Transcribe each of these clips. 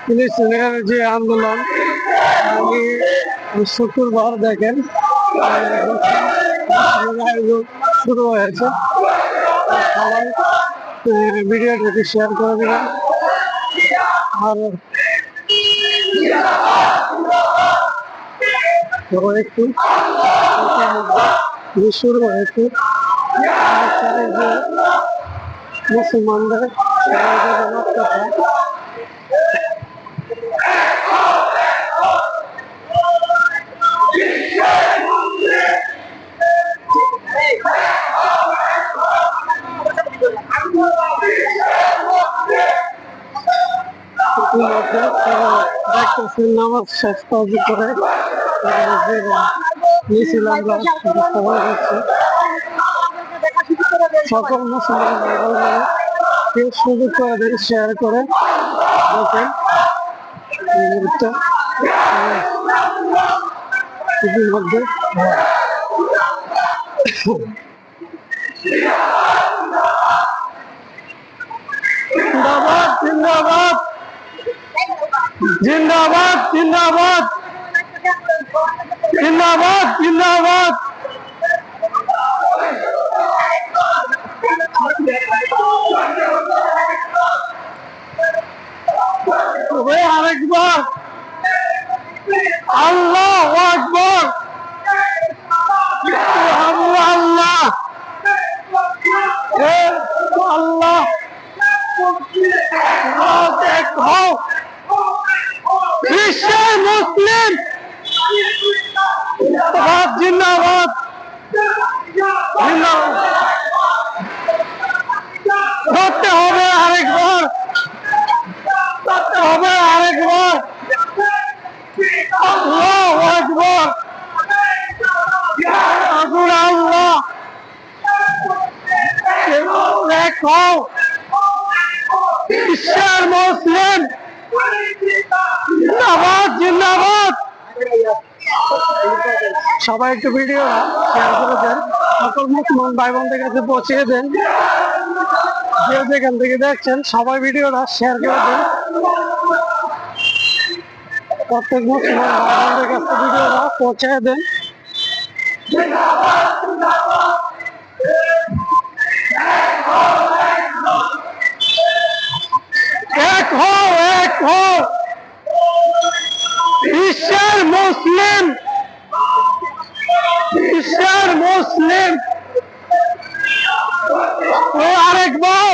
ফিলিস্তিনের যে আন্দোলন আমি শুক্রবার দেখেন আয়োজন শুরু হয়েছে। সবাই ভিডিওটি শেয়ার করে দিবেন। আর একটু শুরু হয়েছে যে মুসলমানদের নামাজ শেষ করে সকল মুসলমান সুযোগ করে দেন, শেয়ার করে দেখেন। ইতিমধ্যে জিন্দাবাদ জিন্দাবাদ জিন্দাবাদ জিন্দাবাদ জিন্দাবাদ জিন্দাবাদ। আরেকবার আল্লাহু আকবার, আল্লাহ আল্লাহ বিশ্বের মুসলিম জিন্দাবাদ ধরতে হবে আরেকবার, ধরতে হবে আরেকবার। আল্লাহু আকবার, আল্লাহ এক হও বিশ্বের মুসলিম জিন্দাবাদ জিন্দাবাদ। সবাই একটু ভিডিও শেয়ার করে দেন, সকল মুসলমান ভাই বোনদের কাছে পৌঁছে দেন। যে যেখান থেকে দেখছেন সবাই ভিডিওটা শেয়ার করে দেন, প্রত্যেক মুসলমান ভাই বোনদের কাছে ভিডিওটা পৌঁছে দেন। এক হও, এক হও বিশ্বের মুসলিম, বিশ্বের মুসলিম। আরেকবার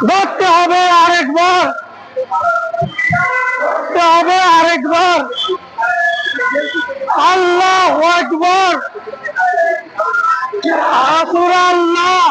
ধরতে হবে, আরেকবার ধরতে হবে, আরেকবার। আল্লাহু আকবার, আল্লাহ